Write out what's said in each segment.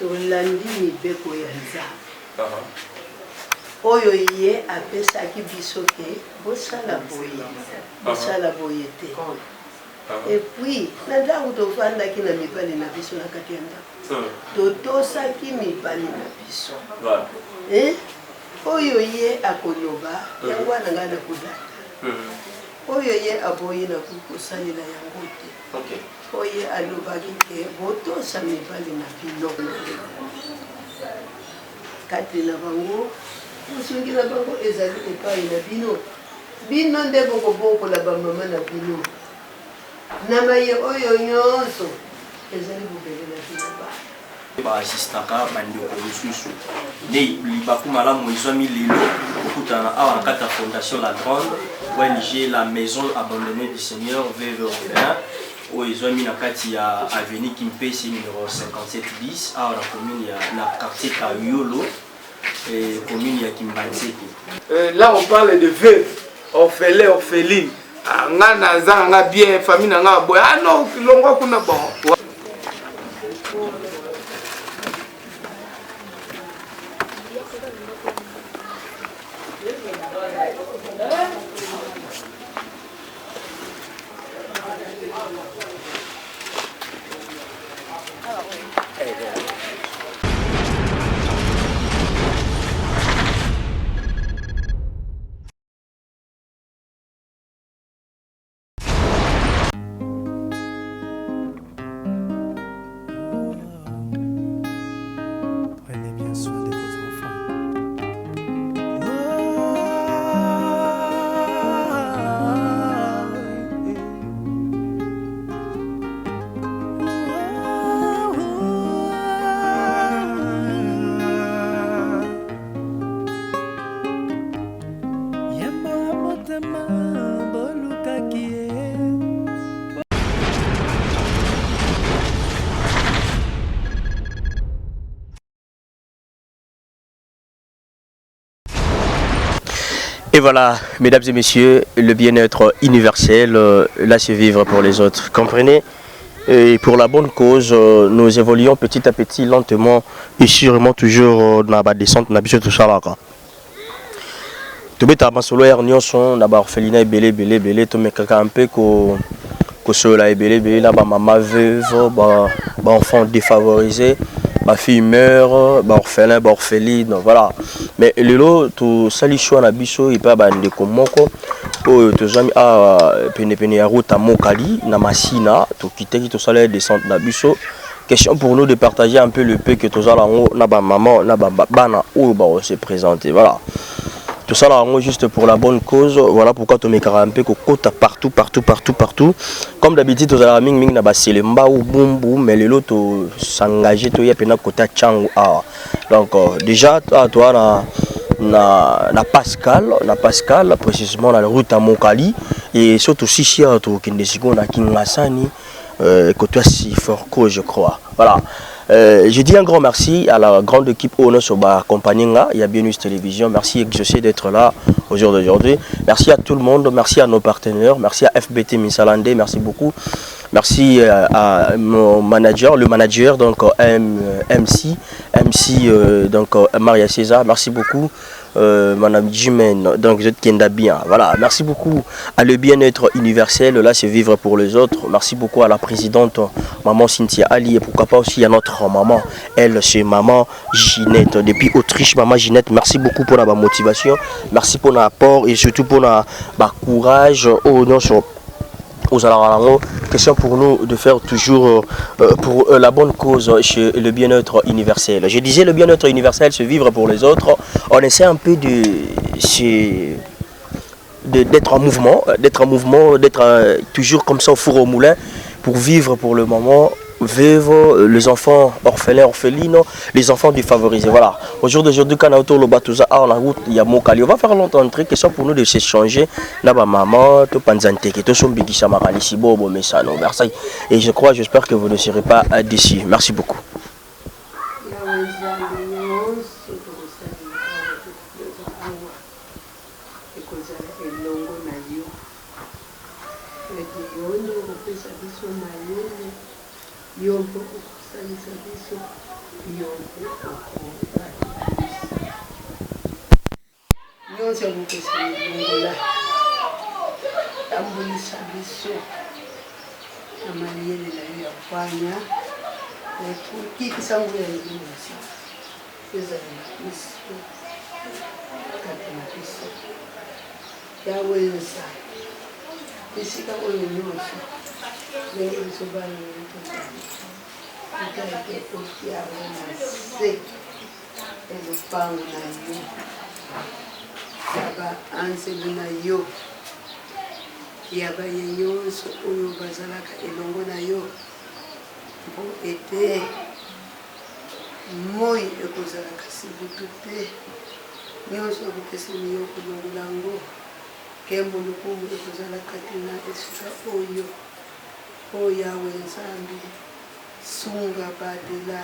tolandi mibeko ya Nzambe oyo ye apesaki biso ke bosala boye te. Et puis na ntango tovandaki na mibali na biso na kati ya ndako totosaki mibali na biso oyo ye akoloba yango wana ngai nakolanda oyo ye aboyi na kosalela yango te oyo alobaki ke botosa mibali na bino kati na bango soki na bango ezali epai na bino nde bokobokola bamama na bino na maye oyo nyonso ezali bobele na bino baasistaka bandeko mosusu nde libaku malamu ezwami lelo okutana awa na kati ya fondation la grande ONG la maison abandonnée du Seigneur veuve orphelin oyo ezwami na kati ya avenue Kimpese numéro 5710 awa na commune na quartier Kayolo et commune ya Kimbanzeke. Là on parle de veuve, orphelin, orpheline. Nga na zanga bien famille na nga boy. Ah non, longo kuna bon. Et voilà, mesdames et messieurs, le bien-être universel, là c'est vivre pour les autres, comprenez? Et pour la bonne cause, nous évoluons petit à petit, lentement et sûrement toujours dans la descente, dans tout ça là. Tout bête à ma solo ernion na ba orphelinat belé to me kaka un peu ko sola belé là ba maman veuve ba enfant défavorisé ma fille meurt ba orphelin ba orpheline voilà mais le lot to sali choix na biso il pas ba ndeko moko o to zami a pene ya route à Mokali na Masina to quitter to sala descente na biso. Question pour nous de partager un peu le peu que tous allons na ba maman na ba bana ou ba se présenter voilà. Tout ça là juste pour la bonne cause, voilà pourquoi tu m'écris un peu côté partout. Comme d'habitude tu as ming na baselemba ou boum boum mais le lot s'engager tu y a pena côté Tchang ah. Donc déjà toi na Pascal précisément dans la route à Mokali et surtout si cher tu qui ndesiko na Kingasani côté si fort que je crois. Voilà. Je dis un grand merci à la grande équipe Ono Soba Compagninga, il y a Bienus Télévision, merci Exaucé d'être là au jour d'aujourd'hui. Merci à tout le monde, merci à nos partenaires, merci à FBT Misalande, merci beaucoup. Merci à mon manager, le manager donc MC donc Maria César, merci beaucoup. Madame Jimen, donc vous êtes Kenda bien. Voilà, merci beaucoup à le bien-être universel, là c'est vivre pour les autres. Merci beaucoup à la présidente, maman Cynthia Ali, et pourquoi pas aussi à notre maman, elle c'est maman Ginette, depuis Autriche, maman Ginette, merci beaucoup pour la motivation, merci pour l'apport et surtout pour le courage au nom aux alarmes. Question pour nous de faire toujours pour la bonne cause chez le bien-être universel. Je disais le bien-être universel, c'est vivre pour les autres. On essaie un peu d'être en mouvement, d'être toujours comme ça au four au moulin pour vivre pour le moment. Veuve, les enfants orphelins, orphelines, les enfants défavorisés. Voilà. Aujourd'hui, quand on a autour le bateau, on a route, il y a Mokali. On va faire longtemps une question pour nous de s'échanger. Là, maman, tout panzante, tout son bigi samarali, si bobo, mais ça, non, Versailles. Et je crois, j'espère que vous ne serez pas déçus. Merci beaucoup. Yombo kusalisa biso nyonso mukesi mongola tambulisa biso na mayele na yo ya kwanya ekokitisa nguya nyonso ezali na biso kati na biso yawenza esika oyo nyonso ndenge biso bana ete otiago na se elopango na yo yaba anselu na yo yaba ye nyonso oyo bazalaka elongo na yo mpo ete moi ekozalaka sibutu te nyonso ekopesani yo kolongola yango nkembo lokumu ekozalaka te na esika oyo oyo yawe nzambe sunga badela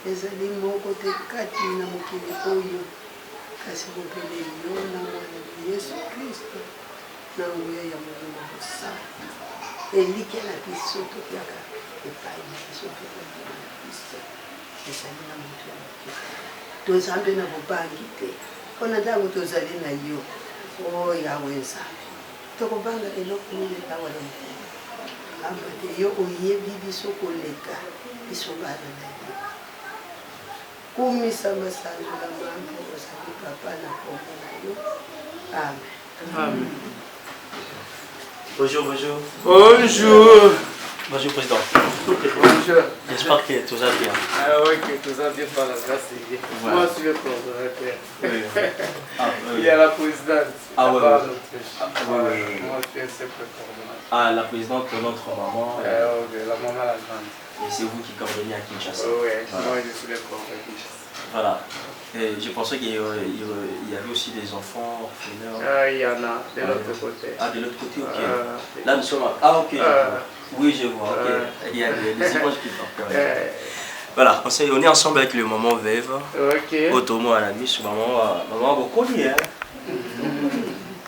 ezali moko te kati na mokili oyo kasi kopele yo na mwana yesu kristo na nguya ya molimo mosala elike na biso topiaka epai na biso topiaka na biso ezali na moto ya mokili tozambe na bobangi te mpona ntango tozali na yo o yawe nzambe tokobanga eloko nini awa na mokili amba te yo oyebi biso koleka biso bana na yo kumisa masango na mambo ozali papa na kombo na yo amen. Amen. Bonjour, bonjour. Bonjour. Bonjour, président. Bonjour. J'espère que tout va bien. Ah oui, que tout va bien par la grâce de Dieu. Voilà. Moi, je suis le coordonnateur. Oui. Ah, oui. Il y a la présidente. Ah oui. Moi, Oui. je suis un simple coordonnateur. Ah, la présidente de notre maman. La maman la grande. Et c'est vous qui coordonnez à Kinshasa. Oui, Voilà. moi, je suis le coordonnateur. Voilà. Et je pensais qu'il y avait aussi des enfants orphelins. Il y en a de l'autre côté. Ah, de l'autre côté, ok. Là, nous sommes à... Ah, ok, je vois. Oui, je vois, ok. Il y a des images qui partent. Voilà, on est ensemble avec le maman Veuve. Ok. Otomo à la mise, maman beaucoup lié.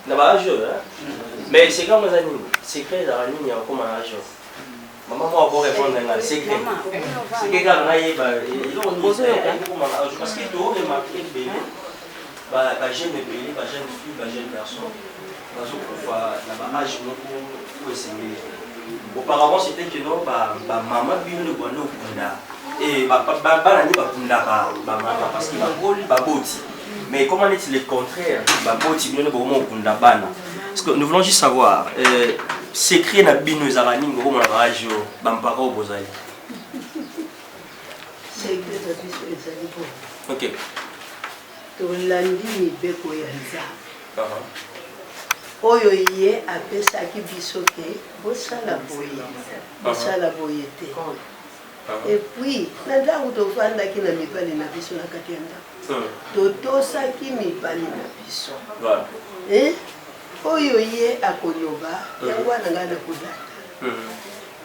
Là-bas, mais c'est comme les animaux. Secret dans la ligne, il y a comme un âge. Maman, moi, pour répondre à secret. C'est que quand on a parce que tu as remarqué le bébé, la jeune bébé, la jeune fille, la jeune personne, la âge pour essayer. Auparavant, c'était que non, maman bien le bon et papa n'a pas parce qu'il va boti. Mais comment est-il le contraire? Boti bien le bon parce que nous voulons juste savoir. Secret na bino ezala ningo ko mona radio bampaka obozali. Secret na biso ezali bo. OK. Tolandi mibeko ya nzambe. Oyo ye apesaki biso ke bosala boye. Bosala boye te. Et puis, na ntango tovandaki na mibali na biso na kati ya ndako. Totosaki mibali na biso. Voilà. Oyo ye akoloba yango wana ngai nakolanda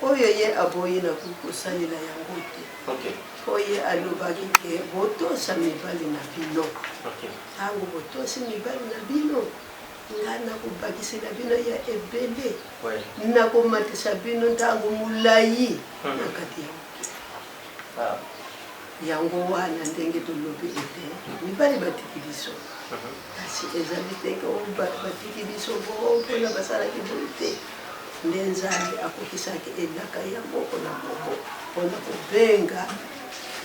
oyo ye aboyi na kosalela yango te oyo alobaki ke botosa mibali na bino ntango botosi mibali na bino ngai nakobakisela bino ya ebele nakomatisa bino ntango molai na kati ya mokili yango wana ndenge tolobi ete mibali batiki biso kasi ezali teke batiki biso mpona basalaki boye te nde nzambe akokisaki elaka ya moko na moko mpona kobenga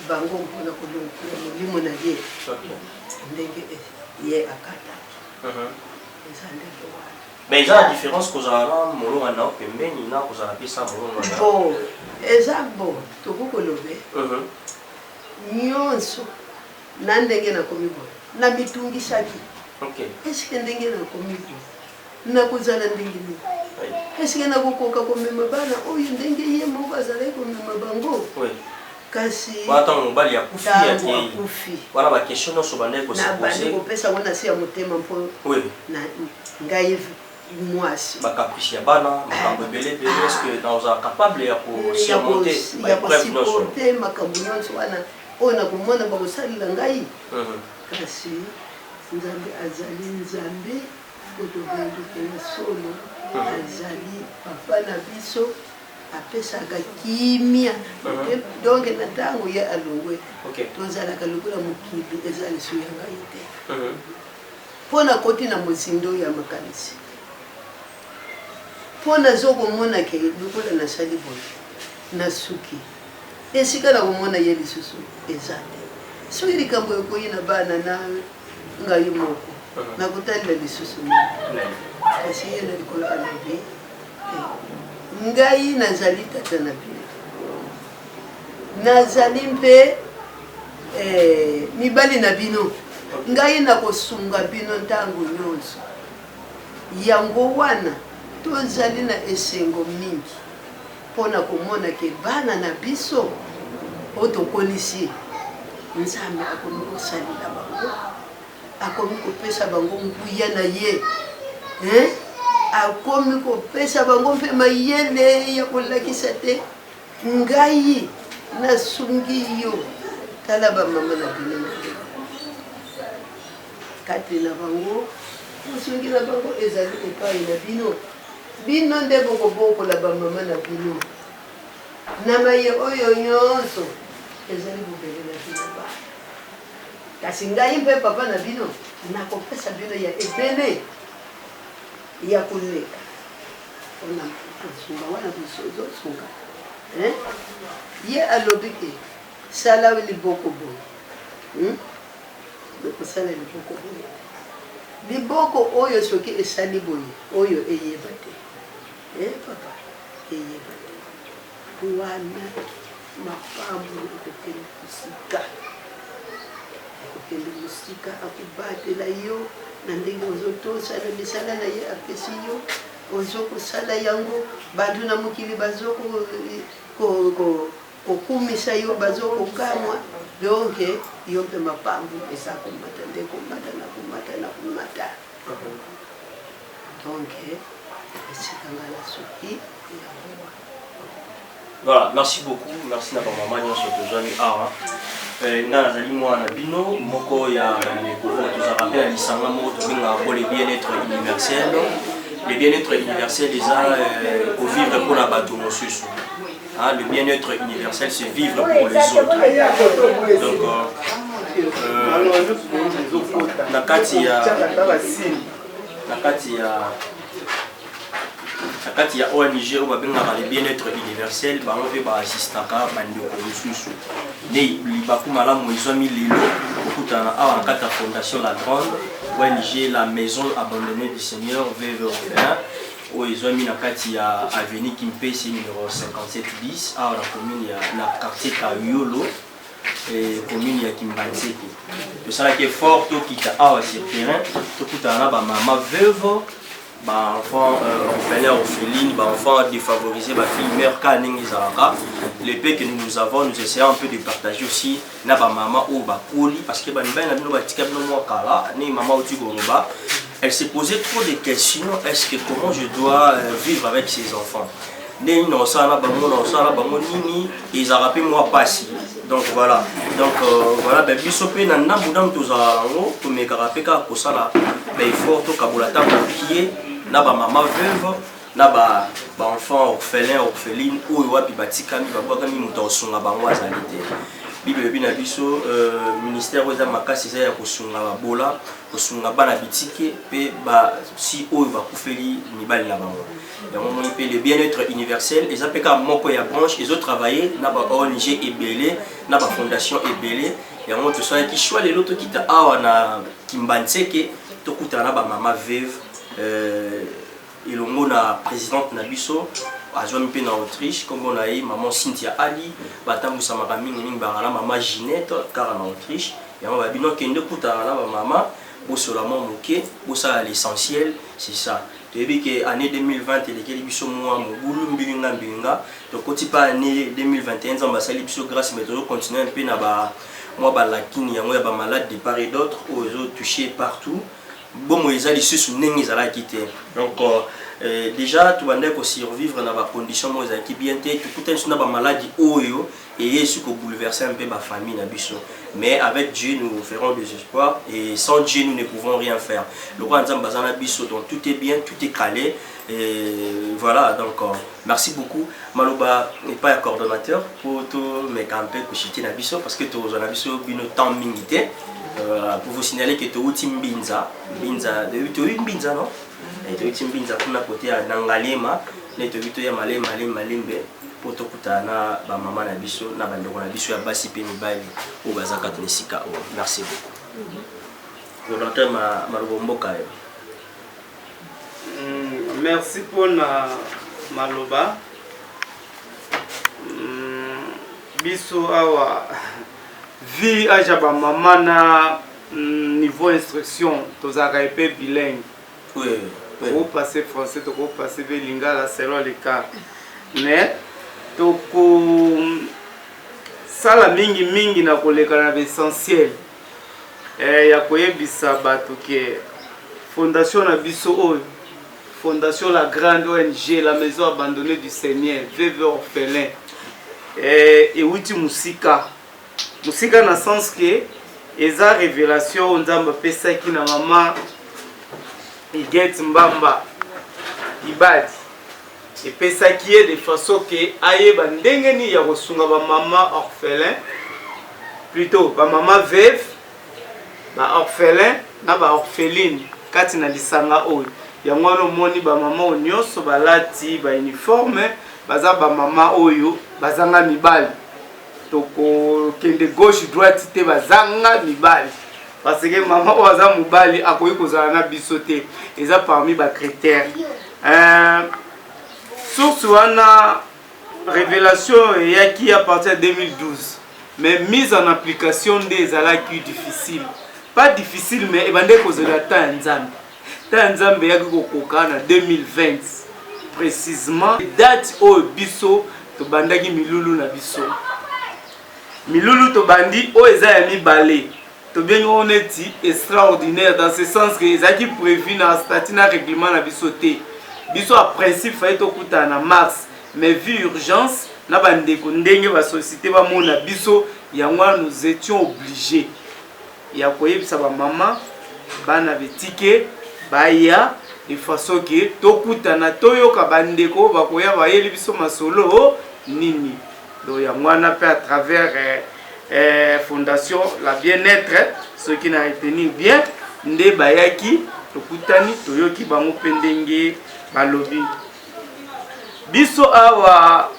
bango mpona kolongola molimo na ye ndenge ye akataki eza ndenge wana mais il y a la différence kozala molonga na pembeni na kozala pesa molonga na bon eza bon tokokolobe nyonso na ndenge nakomi boye na mitungisaki eske ndenge nakomi boye nakozala ndenge nini eske nakokoka komema bana oyo ndenge ye moko azalaki komema bango kasi mobali akufi wana bakestion nyonso bandeki kosebandi kopesa ngo na se ya motema mpo ngai mwasi bakaprisi ya bana makambo ebele ebele eske naozala capable ya kosiporte makambo nyonso wana oyo nakomona bakosalela ngai kasi nzambe azali nzambe otobenduke na solo azali papa na biso apesaka kimia donc na ntango ye alongwe tozalaka lokola mokili eza lisu ya ngai te mpo nakoti na mozindo ya makanisi mpo nazokomona ke lokola nasali boye nasuki esika na komona ye lisusu eza te soki likambo ekoyi na bana na ngai moko nakotalela lisusu kasi ye na likolo alobi ngai nazali tata na bino nazali mpe mibali na bino ngai nakosunga bino ntango nyonso yango wana tozali na esengo mingi mpona komona ke bana na biso oyo tokolisi nzambe akomi kosalela bango akomi kopesa bango nguya na ye akomi kopesa bango mpe mayele ya kolakisa te ngai nasungi yo tala bamama na bino kati na bango mosungi na bango ezali epai na bino bino nde bokobokola bamama na bino na maye oyo nyonso ezali bobele na bino bana kasi ngai mpe papa na bino nakopesa bino ya ebele ya koleka mpona kosunga wana kozosunga ye alobi ke sala liboko boye ekosala liboko boye liboko oyo soki esali boye oyo eyeba te papa eyeba te wana mapambo ekokende mosika ekokende mosika akobatela yo na ndenge ozotosala misala na ye apesi yo ozokosala yango bantu na mokili bazokokumisa yo bazokokamwa donc yo mpe mapambo eza komata nde komata na komata na komata donc esikanga na soki yango. Voilà, merci beaucoup, merci na maman nyonso tozwami awa nga nazali mwana bino moko ya tozala ya lisanga moko tobengaka po le bien-être universel. Le bien-être universel eza kovivre mpona bato mosusu. Le bien-être universel c'est vivre pour les autres. Donc nakati ya ONG oyo babengaka le bien-être universel bango mpe baassistaka bandeko mosusu nde libaku malamu ezwami lelo okutana awa na kati ya fondation la grande ONG la maison abandonnée du Seigneur veuve orphelin oyo ezwami na kati ya avenue Kimpese numéro 5710 awa na commune na quartier Kayolo commune ya Kimbanzeke. Tosalaki effort tokita awa sur terrain tokutana na bamama veuve enfants orphelins, orphelines, enfants défavorisés, filles, mères, les paix que nous avons, nous essayons un peu de partager aussi na maman ou bakoli parce que elle se posait trop de questions. Est-ce que comment je dois vivre avec ces enfants? Ils ont rappelé moi pas si. Donc voilà. Donc voilà, ben bisopé na nabudam tozalo to me karapeka kosala ben fort to kabolata pied na ba maman veuve na ba enfants orphelins orphelines ou wapi batikami babwakami muto osunga bango azalite. Bible bina biso ministère oza makasi za ya kosunga babola kosunga bana bitike pe ba si oyo bakufeli mibali na bango. Le bien-être universel, ils appellent moko ya branche, ils ont travaillé na ba ONG ebele, na ba fondation ebele, et on te soit qui choisit l'autre qui t'a awa na Kimbanzeke, to kuta na ba mama veuve, et le mot na présidente na biso, a joué pe na Autriche, comme on a eu maman Cynthia Ali, batamu samara mingi mingi barala maman Ginette, car en Autriche, et on va bino kende kuta na ba mama, pour seulement moquer, pour ça l'essentiel, c'est ça. Depuis que l'année 2020, les biso moi mobulu mbinga mbinga to koti pa année 2021 on va salir biso grâce mais toujours continuer un peu na ba moi ba lakini yango ya ba malade de part et d'autre aux autres touchés partout bon ils allaient se souvenir ils allaient quitter donc déjà tu vas survivre dans des conditions moi qui bien t'es tout un sur une maladie oyo et ce qui bouleverser un peu ma famille na biso mais avec Dieu nous ferons des espoirs et sans Dieu nous ne pouvons rien faire le roi nzamba bazana biso donc tout est bien tout est calé et voilà donc merci beaucoup Maloba n'est pas un coordonnateur pour tout mais camper pour chiter na biso parce que tu as biso bino temps minité pour vous signaler que tu es team Binza de Binza non et tu es team Binza pour na côté à Nangalema ne te vito ya malembe pour to kutana ba maman na biso na bandeko na biso ya basi pe mibali o bazaka tonisika o merci beaucoup volontaire Malobomboka merci pour na Maloba biso awa vie aja ba maman na niveau instruction tozaka epé bilingue pour passer français pour passer lingala selon les cas mais toko sala mingi na koleka na essentiel ya koyebisa bato ke fondation na biso oyo fondation la grande ONG la maison abandonnée du Seigneur veuve orphelin et wuti musika na sens que eza révélation nzamba pesa ki na mama Iget Mbamba Ibadi et pesa qui est de façon que aye bandenge ni ya kosunga ba mama orphelin plutôt ba mama veuve ba orphelin na ba orpheline kati na lisanga oyo yango no moni ba mama onyoso balati ba uniforme baza ba mama oyo bazanga mibali toko kende gauche droite te bazanga mibali parce que maman oza mobali akoyi kozala na biso te eza parmi ba critères source wana révélation eyaki à partir de 2012 mais mise en application des ezalaki difficile pas difficile mais ebande kozela ta nzambe yaki kokoka na 2020 précisément date oyo biso tobandaki milulu na biso milulu tobandi oyo eza ya mibale bien honnêti extraordinaire dans ce sens que ezaki prévu na statut na règlement na biso te biso a principe fallait to kuta na mars mais vu urgence na bandeko ndenge ba société ba mona biso yango nous étions obligés ya koyebisa ba maman bana betike baya de façon que to kuta na toyoka bandeko ba koya ba yeli biso masolo nini do yango na pe à travers fondation la bien-être ce qui n'a retenu bien nde bayaki tokutani toyoki bango pendenge balobi biso awa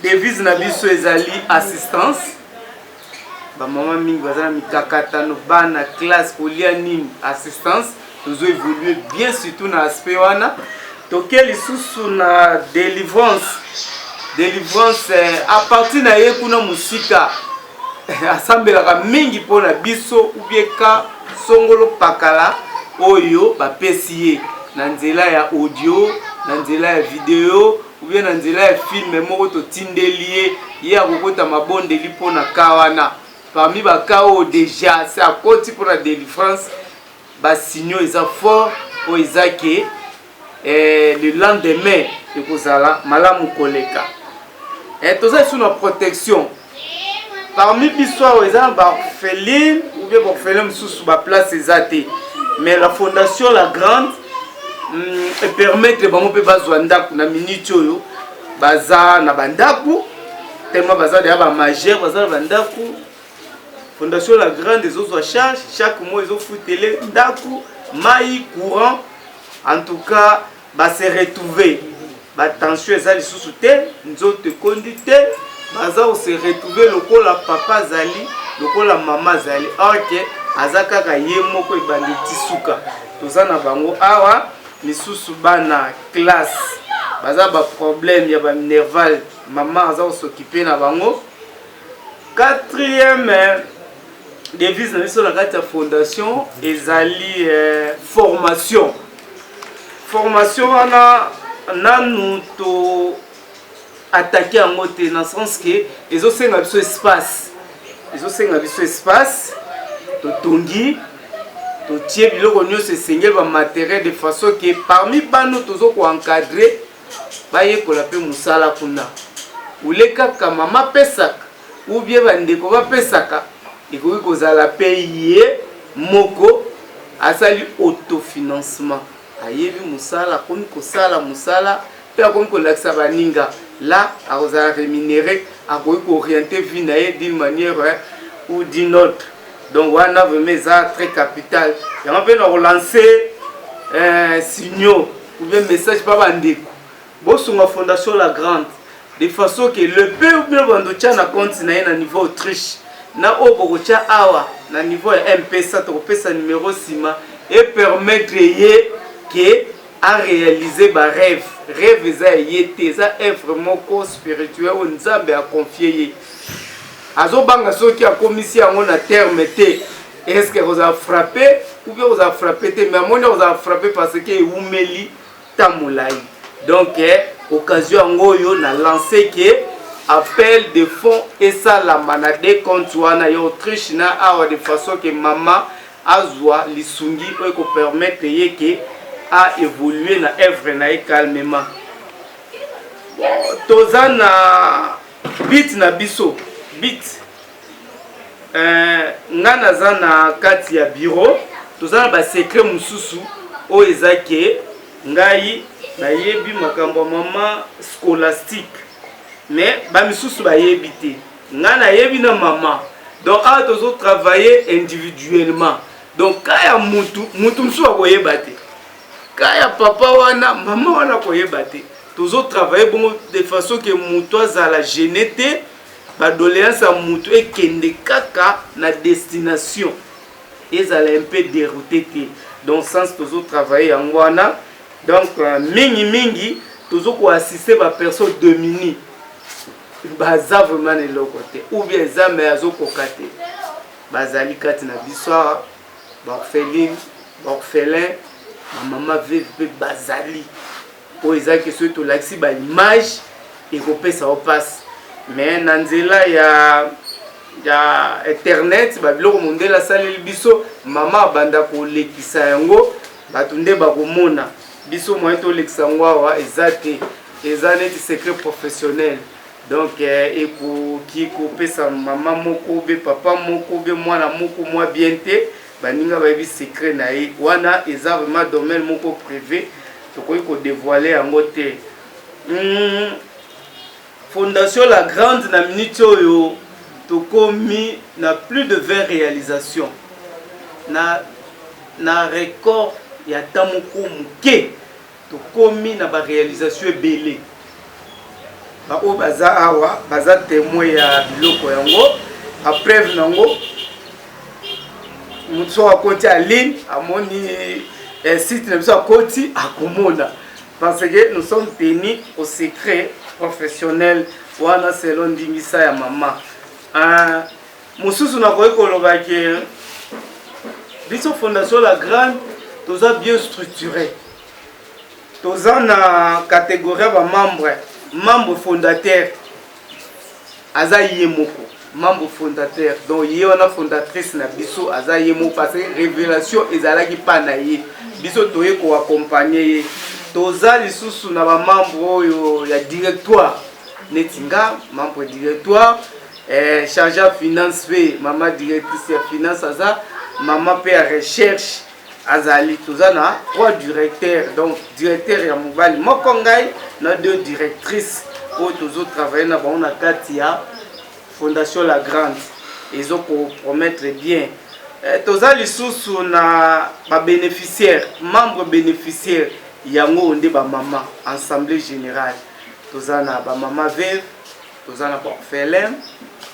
devise na biso ezali assistance ba mama mingi bazana mikakatano bana classe kolia nini assistance tozo évoluer bien surtout na aspect wana tokeli susu na délivrance à partir na ye kuna musika asambelaka mingi pona biso ubieka songolo pakala oyo bapesi ye na nzela ya audio na nzela ya video ou bien na nzela ya film moko totindeli ye akokota mabondeli pona kawana parmi bakao déjà c'est à côté pour la délivrance basigno eza fort o ezake le lendemain ekozala malamu koleka toza sur la protection parmi biso eza orpheline ou bien orphelin sous ba place ezate mais la fondation la grande permettre bango pe bazwa ndaku na minute oyo baza na bandaku tellement baza de ba majeur baza na bandaku fondation la grande ezozwa charge chaque mois ezofutele ndaku mai courant en tout cas ba se retrouver ba tension ezali sous te nzoto kondi te baza o se retrouver lokola papa zali lokola mama zali ok azaka ka ye moko ebandi tisuka toza na bango awa lisusu bana classe baza ba problème ya ba nerval maman aza s'occuper na bango. Quatrième devise na biso na kati ya fondation ezali formation wana nanu to attaquer yango te na sens que ezosenga biso espace totongi totie biloko nyonso esengeli bamateriel de façon que parmi bano tozo koencadre bayekola mpe mosala kuna ule kaka mama pesaka ou bien bandeko bapesaka ekoki kozala mpe ye moko asali autofinancement ayebi mosala akomi kosala mosala mpe akomi kolakisa baninga là akozala rémunéré akoki koorienter vie na ye d'une manière ou d'une autre. Donc wana vraiment eza très capital yango mpe na kolancer signaux ou bien message pa bandeko bosunga fondation la grande de façon que le peu ou bien bandotia na compte na ye na niveau Autriche na oyo bokotia awa na niveau ya mpesa tokopesa numéro sima et permettre ye ke a réaliser ba rêve eza ye te eza œuvre moko spirituel oyo nzambe akonfie ye azobanga soki akomisi yango na terme te est-ce que vous a frappé ou bien vous a frappé te mais amoni vous a frappé parce que eumeli tamolai donc occasion yango oyo na lancer que appel de fonds esalama na de compte wana ya Autriche na awa de façon que mama azwa lisungi oyo kopermettre ye ke a évoluer na œuvre na ye calmement. Toza na bit na biso bit nga naza na kati ya bureau toza na basekret mosusu oyo eza ke ngai nayebi makambo mama scolastique mais bamisusu bayebi te nga nayebi na mama donc awa tozo travailler individuellement donc kaya mutu mosusu akoyeba te kaya papa wana mama wana koyeba te tozo travailler bongo de façon que mutu azala gêné te badoléance ya mutu ekende kaka na destination ezala un peu dérouté te donc sens tozo travailler yango wana donc mingi tozo koassister baperson domini baza vraiment eloko te ou bien ezambe azokoka te bazali kati na biso baorpheline baorphelin bamama veve mpe bazali oyo ezaki soki tolakisi baimage ekopesa opasi mais na nzela ya internet babiloko mondele asaleli biso mama abanda kolekisa yango bato nde bakomona biso moyen tolekisa yango awa eza te eza neti secret professionnel donc ekoki kopesa mama moko be papa moko be mwana moko mwa bien te baninga bayebi secret na ye wana eza vraiment domaine moko privé tokoki kodévoiler yango te. Fondation la grande na minute oyo tokomi na plus de 20 réalisations na record ya tamoko muke tokomi na ba réalisation ebele baoyo baza awa baza témoin ya biloko yango apreuve nango motu so akoti aline amoni site na biso akoti akomona parce que nous sommes tenus au secret professionnel wana selon ndingisa ya mama mosusu nakoki koloba ke biso fondation la grande toza bien structuré toza na catégorie ya membre fondateur aza ye moko membre fondateur donc ye wana fondatrice na biso aza ye moko parce que révélation ezalaki pa na ye biso toye koaccompagne ye toza lisusu na bamembre oyo ya directoire neti nga membre directoire chargé ya finance mpe mama directrice ya finance aza mama mpe ya recherche azali toza na 3 directeurs donc directeur ya mobali moko ngai na 2 directrices oyo tozotravaille na bango na kati ya fondation la grande ezokopromettre bien toza lisusu na babénéficiaire membre bénéficiaire yango nde bamama assemblée générale toza na bamama veve toza na baorphelin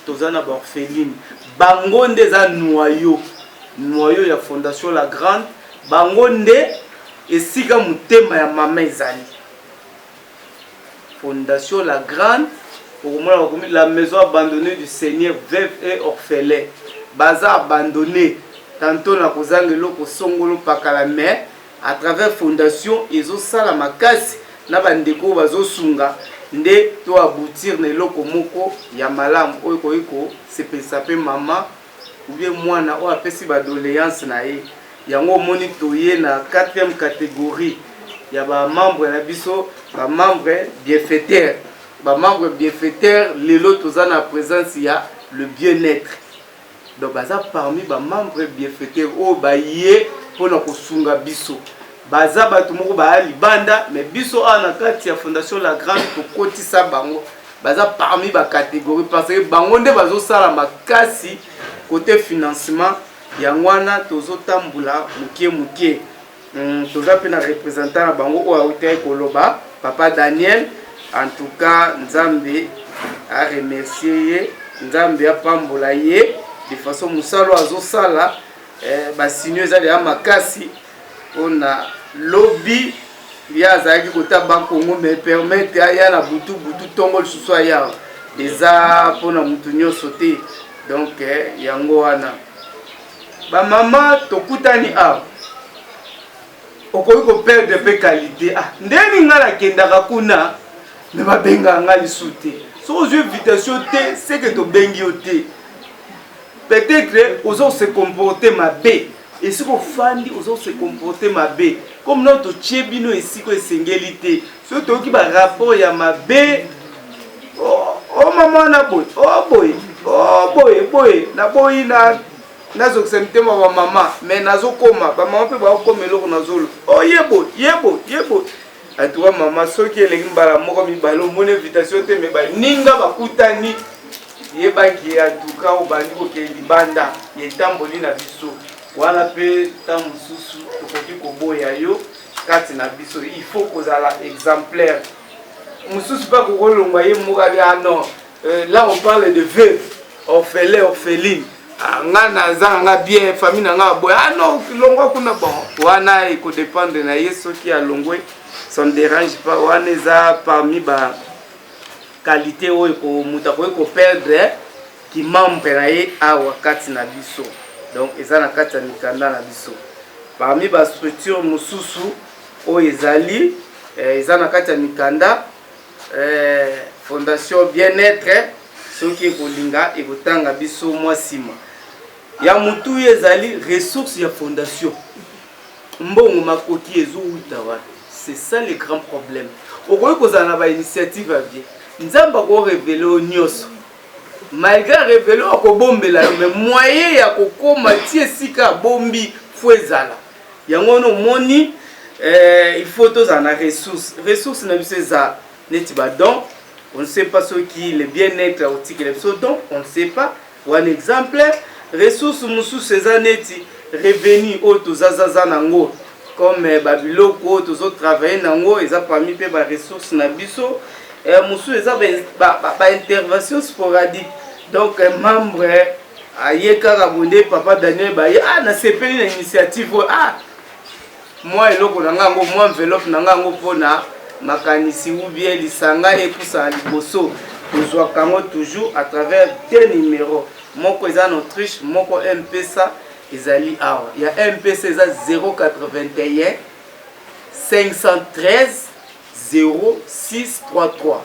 toza na baorpheline bango nde eza noyau ya fondation la grande bango nde esika motema ya mama ezali fondation la grande okomona la maison abandonnée du Seigneur veuve et orphelin baza abandonné tantôt na kozanga eloko songolo pakala mais à travers fondation ezosala makasi na bandeko bazosunga nde to aboutir na eloko moko ya malamu oyo koyiko sepelisa pe mama ou bien mwana oyo apesi badoléance na ye yango moni toye na 4e catégorie ya ba membre na biso ba membre bienfaiteur. Ba membre bienfaiteur lelo toza na présence ya le bien-être. Donc baza parmi ba membre bienfaiteur o ba yé pona kosunga biso. Baza bato moko ba libanda mais biso ana kati ya fondation La Grande to kotisa bango. Baza parmi ba catégorie parce que bango nde bazo sala makasi côté financement yangwana tozo tambula mukie. Toza pe na représentant na bango o auteur koloba Papa Daniel. En tout cas, Nzambe a remercié, Nzambe a pambola ye de façon musalo azosala basinyo ezali ya makasi on a lobby ya zaki kota bankongo me permettre ya na butu tongo lisusu ya eza pona mutu nyonso te. Donc yango wana ba mama tokutani a okoki ko perdre pe qualité ndeni ngala kendaka kuna mais ba benga nga lisute so aux invitations te c'est que to bengi ote peut-être aux se comporter mabe et si ko fandi aux se comporter mabe comme notre tchebino ici ko esengeli so to ki ba rapport ya mabe oh maman na boy na boy nazo ksente ma maman mais nazo koma ba maman pe ba koma eloko nazolo oh yebo atuwa mama soki elengi mbala moko mibalo mona invitation te me ba ninga bakutani yebaki atuka obandi koke libanda yetamboli na biso wana pe tamususu tokoki koboya yo kati na biso il faut kozala exemplaire mususu pa kokolongwa ye moko ali non là on parle de veuve orpheline nga nazanga nga bien famille na nga boya non longwa kuna bon wana iko dépendre na ye soki alongwe ça ne dérange pas wana eza parmi ba qualité oyo ko muta ko perdre ki membre na ye awa kati na biso. Donc eza na kati ya mikanda na biso parmi ba structure mususu oyo ezali eza na kati ya mikanda fondation bien-être soki kolinga ekotanga biso mwa sima ya mutu ezali ressources ya fondation mbongo makoki ezouta wana. C'est ça le grand problème. Au moins qu'on a une initiative à bien. Nous avons révélé au nyos. Malgré révélé au bombe là, mais moyen ya koko matie sika bombi fouezala. Yango no moni il faut tous en ressources. Ressources na bise za neti ba don. On ne sait pas ce qui le bien-être au tiki le don. On ne sait pas. Ou un exemple ressources musu ces neti revenu au tozaza nango. Comme babiloko tous travailler nango eza parmi pe ba ressources na biso musu eza ba intervention sporadique. Donc membre ayeka rabonde Papa Daniel ba na sepeli na initiative moi eloko nanga ngo moi enveloppe nanga ngo pona makanisi ou bien lisanga et pour ça liboso tozwa kango toujours à travers deux numéros moko eza en Autriche moko MPSA ezali awa ya MPC eza 081 513 0633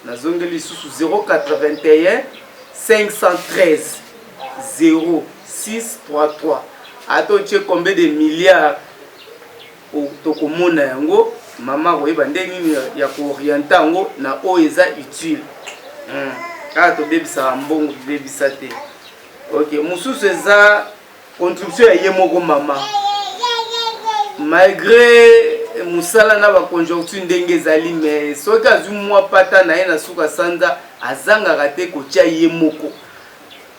nazongeli susu 081 513 0633 ato tche combien de milliards tokomona yango mama koyeba ndenge ya koorienter yango na oyo eza utile kaka tobebisaka mbongo tobebisa te. Ok, mususu eza contribution ya ye moko mama malgré musala na ba conjoncture ndenge ezali mais soki azwi mwa pata na ye na suka sanza azangaka te kotia ye moko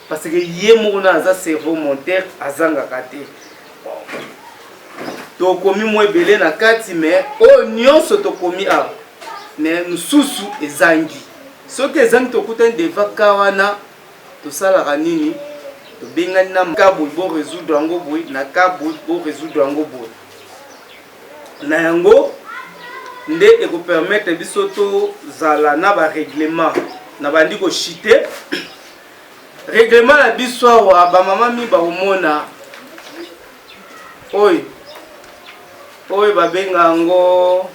parce que ye moko na aza cerveau monteur azangaka te. Tokomi mwa ebele na kati mais oyo nyonso tokomi awa mais mususu ezangi soki ezangi tokutani devaka wana tosalaka nini tobengani na kaboy bo résoudre yango boy na kaboy bo résoudre yango boy na yango nde eko permettre biso to zala na ba règlement na bandi ko chiter règlement na biso awa ba mama mi ba omona oy ba benga ngo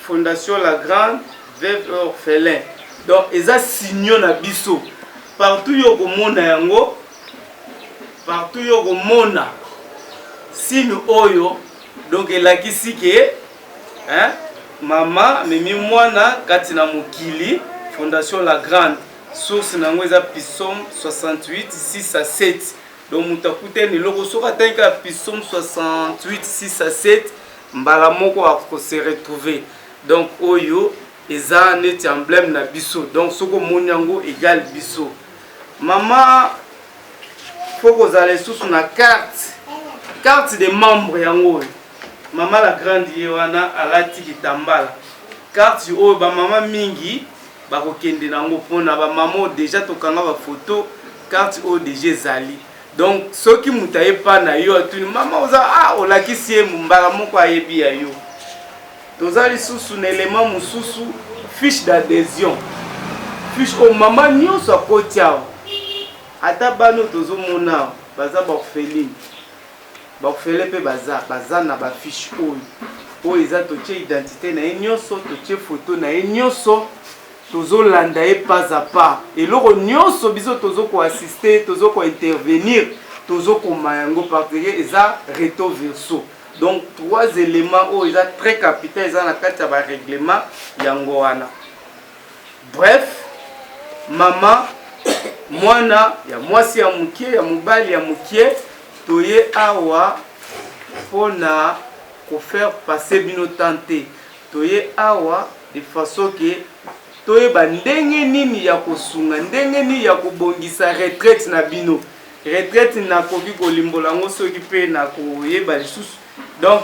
Fondation La Grande Veuve Orphelin. Donc eza signo na biso partout yo komona yango partout yo komona signe oyo donc elakisi ke mama memi mwana kati na mokili Fondation La Grande source nango eza Psaume 68 6 à 7 donc mutakute ni loko soka tanka Psaume 68 6 à 7 mbala moko akose retrouver donc oyo eza neti emblème na biso donc soko monyango égal biso mama faut zala sous na carte des membres yango mama La Grande yewana alati kitambala carte oyo ba mama mingi bakokende nango pona ba mama déjà tokanga ba photo carte oyo déjà ezali donc soki mutaye pa na yo atuni mama oza olakisi ye mbala moko ayebi ya yo tozali susu na élément mususu fiche d'adhésion fiche o mama nyonso akoti awa ata bano tozomona baza baorpheline pe baza na bafiche oyo eza totie identité na ye nyonso totie photo na ye nyonso tozolanda ye pas à pas eloko nyonso biso tozokoassiste tozokointervenir tozokoma yango partenaire eza recto verso donc 3 éléments oyo eza très capital eza na kati ya barèglement yango wana bref mama mwana ya mwasi ya mokie ya mobali ya mokie toye awa mpona kofaire passer bino tante toye awa de façon ke toyeba ndenge nini ya kosunga ndenge nini ya kobongisa retraite na bino retraite nakoki kolimbola yango soki mpe na koyeba lisusu donc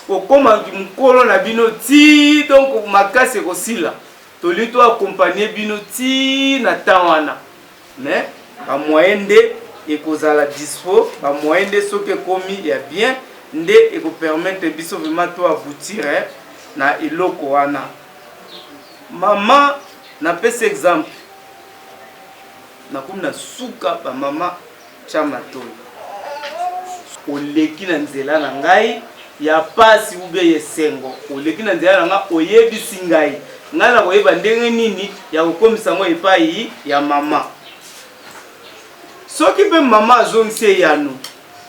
okomaki mokolo na bino ti donc makasi ekosila toli to accompagner bino ti na temps wana mais bamoyen nde ekozala dispo bamoyen nde soki ekomi ya bien nde ekopermettre biso vraiment to aboutir na eloko wana mama napesi exemple nakomi na suka bamama chamatoi oleki na nzela na ngai ya pasi ube yesengo oleki na nzela na ngai oyebisi ngai ngai na koyeba ndenge nini ya kokomisa ngo epai ya mama soki mpe mama azongisi eyano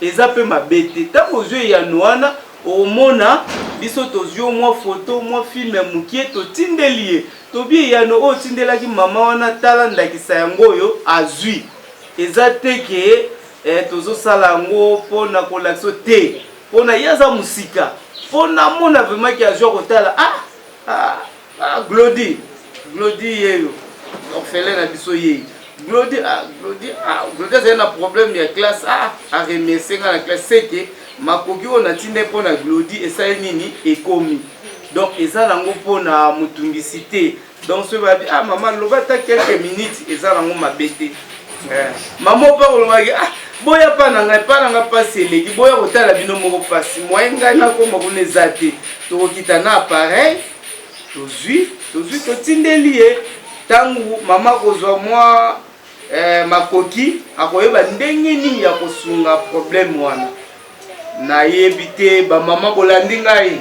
eza mpe mabe te ntango ozwi eyano wana omona biso tozwi mwa photo mwa filme ya mokie totindeli ye tobi eyano oyo otindelaki mama wana tala ndakisa yango oyo azwi eza te ke tozosala yango mpona kolakisa te mpona ye aza mosika mpona mona vraimen ki azwi kotala glodi yeyo orphelin na biso yeyi glodi azali na problème ya classe aremercie nga na classe seke makoki oyo natinde mpona glodi esali nini ekomi donc eza nango mpona motungisi te donc soki babi mama loba ata quelques minutes eza nango mabe te mama opa kolobaki boya pa na ngai mpasi eleki boya kotala bino moko mpasi moye ngai nakoma kuna eza te tokokita na appareil tozwi totindeli ye ntango mama kozwa mwa makoki akoyeba ndenge nini ya kosunga problème wana nayebi te bamama bolandi ngai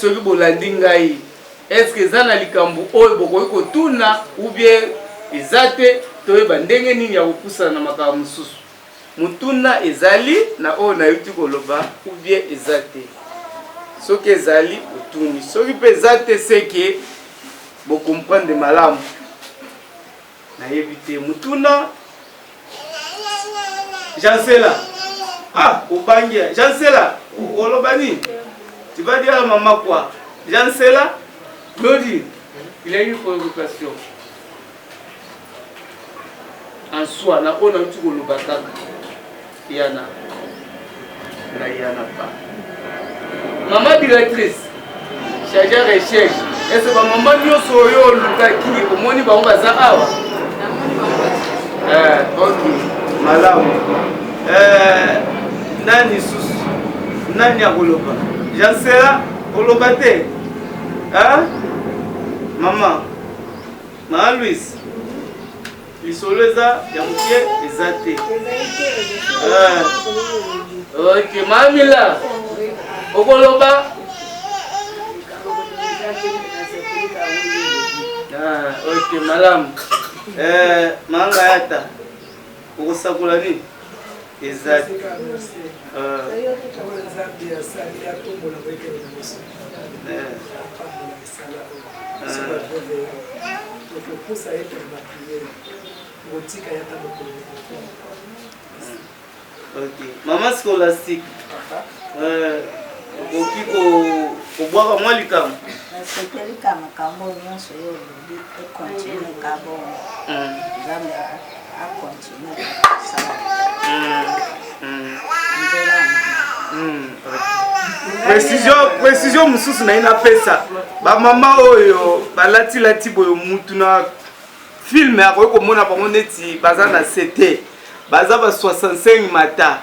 soki bolandi ngai eske eza na likambo oyo bokoki kotuna ou bien eza te toyeba ndenge nini ya kopusana na makambo mosusu motuna ezali na oyo nayuti koloba ou bien eza te soki ezali otuni soki mpe eza te seke bokomprendre malamu nayebi te motuna Jansela obangi Jansela oloba nini tu vas dire à maman quoi Jansela Claudie il a eu une préoccupation en soi na ona tu koloba kaka yana pas maman directrice chargée recherche est-ce que maman nyonso oyo olukaki omoni bango baza awa ok malamu nani susu nani akoloba Jansela oloba te mama Louise lisolo eza ya mokie eza te ok mamila okoloba ok malamu manga yata okosakola nini eza mama scolastique okoki kobwaka mwa likambo sepelika makambo nyonso oyo olobi ekontinue ka bongo nzambe akontinue kosala nzela précision mosusu naye napesa bamama oyo balatilati boyo mutu na filme akoki komona bango neti baza na CT baza ba 65 mata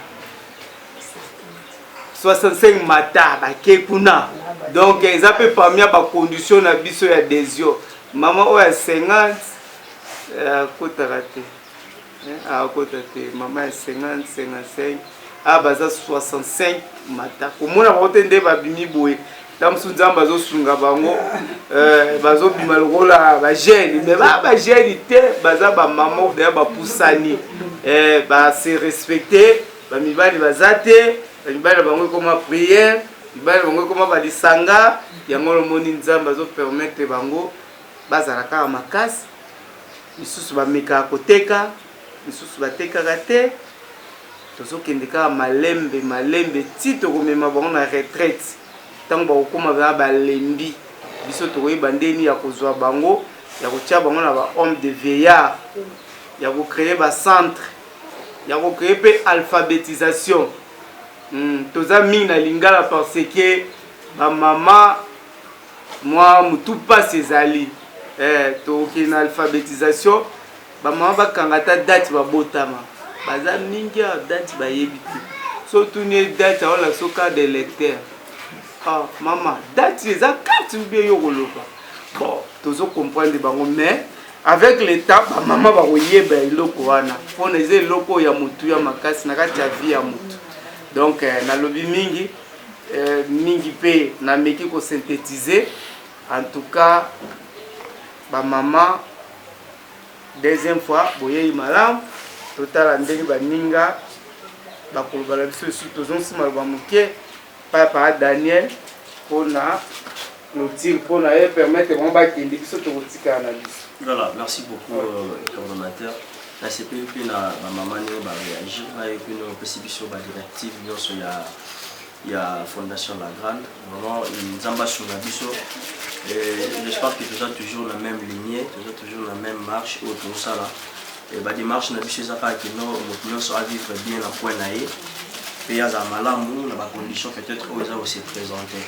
65 mata bake kuna donc eza mpe parmi ya bacondition na biso ya desio mama oyo ya 50 akotaka te akota te mama ya 50 55 baza 65 mata komona bango te nde babimi boye ta mosu nzambe azosunga bango bazobima lokola bagene me bagene te baza bamama odeya bapusani base respecte bamibali baza te bamibali na bango ekoma priere mibali na bango ekoma balisanga yango lomoni nzambe azopermettre bango bazala kaka makasi misusu bamekaka koteka misusu batekaka te tozokende kaka malembe ti tokomema bango na retraite ntango bakokoma baa balembi biso tokoyeba ndeni ya kozwa bango ya kotia bango na bahomme de veillard ya kocreye bacentre ya kocreye mpe alphabétisation toza mingi na lingala parce que bamama mwa mutu mpasi ezali tokokende na alphabétisation bamama bakanga ata date babotama baza mingi ya date bayebi te so tuni date aola soka de lecteur mama date eza carte ubie yo koloba bon tozo comprendre bango mais avec le temps bamama bakoyeba eloko wana mpona eza eloko ya motu ya makasi na kati ya vie ya motu donc nalobi mingi mpe nameki kosynthétiser en tout cas bamama deuxième fois boyei malamu totala ndenge baninga bakoloba na biso esu tozosima loba moke papa Daniel mpona notire mpona ye permettre bango bakende biso tokotikala na biso. Voilà, merci beaucoup coordonnateur. Na CPP na maman ne ba réagir na et puis nous aussi biso ba directive nyonso ya fondation La Grande. Vraiment nzamba sur la biso et j'espère que tout ça toujours la même lignée, toujours la même marche au tout ça là. Et ba démarche na biso ça pas que nous so à vivre bien la point naé. Et à malamu na ba condition peut-être où ça aussi présenter.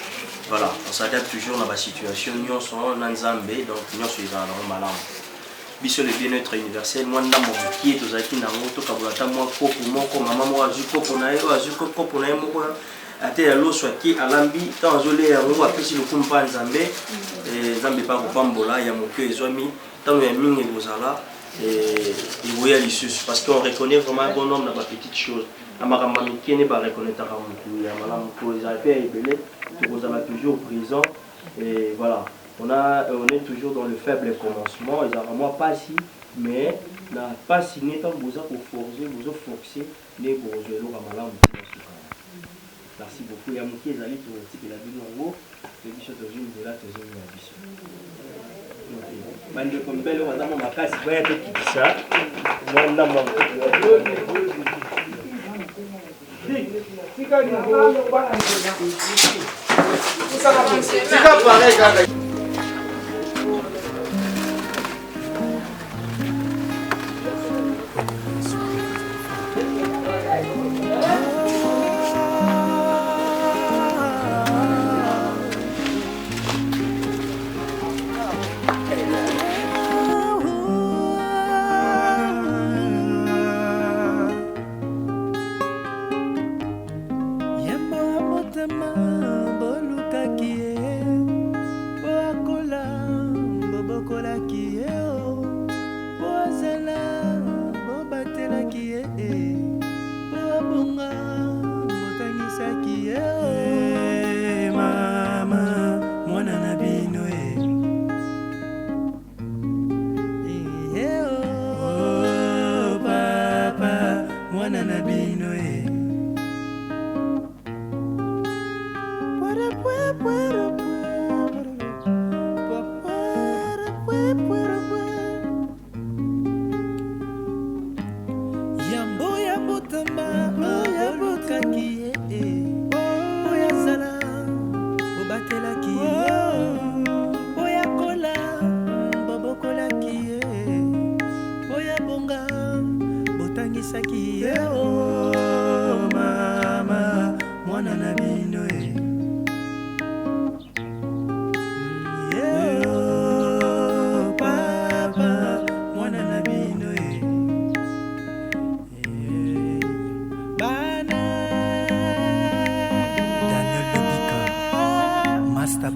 Voilà, on s'adapte toujours dans la situation nyonso na nzambe donc nyonso eza na malamu. Biso le bien-être universel moi na mo qui to zaki na moto kabulata moi kopo moko mama mo azu kopo na yo azu kopo na yo moko ate ya loso ki alambi tant zolé ya ngo apesi le kumpa nzambe nzambe pa kopambola ya moke ezwami tant ya mingi bozala et voya lisusu parce qu'on reconnaît vraiment un bon nombre dans la petite chose amakamba mikene ba reconnaître ka mutu ya malamu ko za pe ebele to kozala toujours prison et voilà. On est toujours dans le faible commencement, ils ont vraiment pas si, mais la pas si n'est pas besoin pour forcer, vous forcer, les gros joueurs à malin. Merci beaucoup. Il y a mon qui est allé pour le la vie en haut, le bichot de une de là, tu es une bichot. Mande comme belle, on va dans ma place, il va y avoir tout ça. Moi, on a mon papa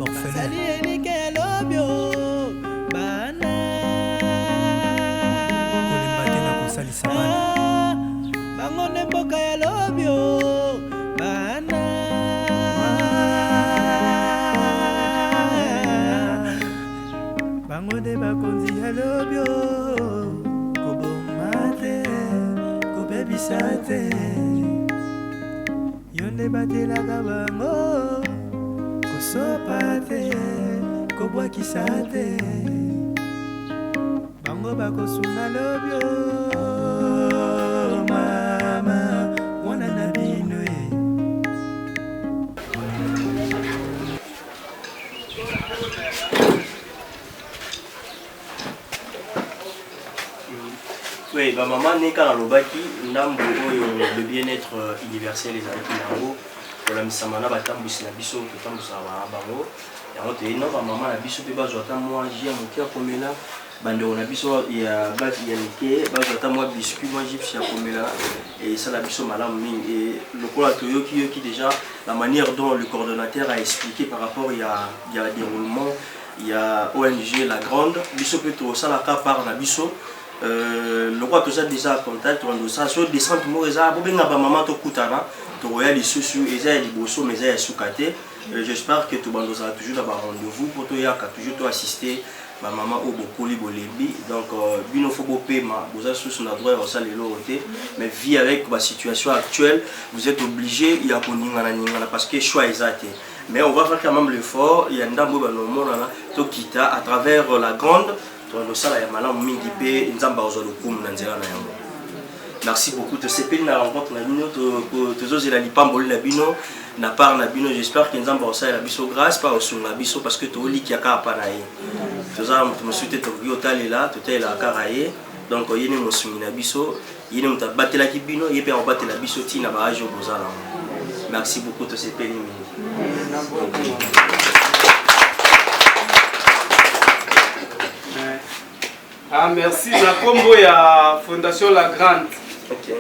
basali elike ya lobio bana kolemba te na kosalisa bana bango nde mboka ya lobio bana bango nde bakonzi ya lobio koboma te kobebisa te yo nde batelaka bango kosopa te kobwakisa te bango bakosunga lobio mama mwana na bino ye. Oui, bah maman n'est qu'à l'obaki, n'ambo le bien-être universel les amis nango, pour la misamana batambu sinabiso, batambu sawa bango, et on te dit non, maman la biso pe bazota moi j'ai mon cœur comme là, bande on a biso il y a bas il y a niqué, bazota moi biscuit moi j'ai fier comme là, et ça la biso malam ming et le cola toyo qui déjà la manière dont le coordonnateur a expliqué par rapport il y a déroulement, il y a ONG la grande, biso plutôt ça la cas par la biso. Le roi tout ça déjà contact on ça sur descente mo eza bo benga ba maman to kutana to roya li susu eza li boso mais eza sukate. J'espère que tout bando ça toujours dans rendez-vous pour to yaka toujours to assister ma maman au bokoli bolebi donc bino fo bo pema boza susu na droit ça les loroté mais vie avec la situation actuelle vous êtes obligé il y a koningana ningana parce que choix exact mais on va faire quand même l'effort il y a ndambo ba no mona to kita à travers la grande. Merci beaucoup de cette peine rencontre na part na bino j'espère que nzamba osala la biso grâce pas osunga biso parce que to li kia ka pa na ye toza me souhaiter to yotale là to tela karaye donc yene mo sungi na biso yene muta batela ki bino yepe on batela biso tina ba ajo bozala. Merci beaucoup de cette peine. Ah, merci la combo ya Fondation La Grande. Okay.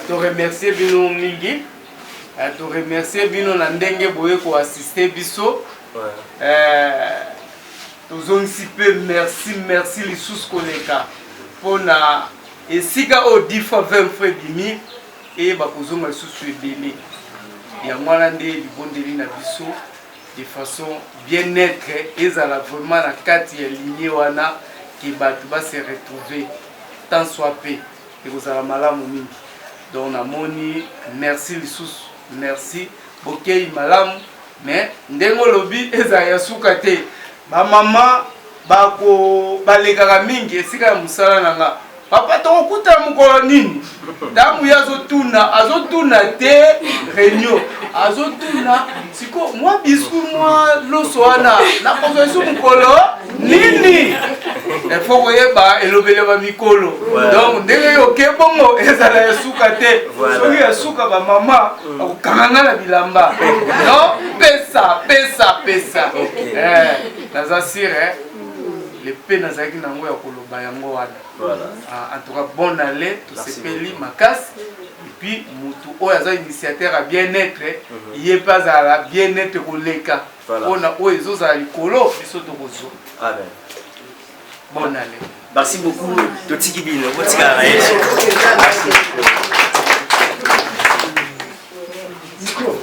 Te remercier bino mingi. Te remercier bino na ndenge boye ko assister biso. Tozongisi pe merci lisusu koleka pona esika o difa 20 fois bimi et bakozonga lisusu ebele. Ya mwana nde libondeli na biso de façon bien-être ezala vraiment na kati ya lignée wana qui va se retrouver tant soit paix et vous allez malamu mingi donc na moni merci lisusu merci bokei malamu mais ndengo lobi eza ya suka te ba mama bako balekaka mingi esika ya musala nanga papa tokuta mukolo nini damu azotuna te réunion azotuna siko moi bisou moi loso wana na profession mukolo nini il faut koyeba elobele ba mikolo donc ndenge yoke bongo ezala ya suka te soki ya suka ba mama akokanganga na bilamba non pesa naza sire le pe nazaki nango ya koloba yango wana. En tout cas bonne année tout se peli makasi et puis mutu oyo aza initiateur à bien-être il pas à la bien-être koleka on a oyo ezozala likolo biso tokozwa. Amen. Bonne année. Merci beaucoup Totiki Bino. Merci. Micro.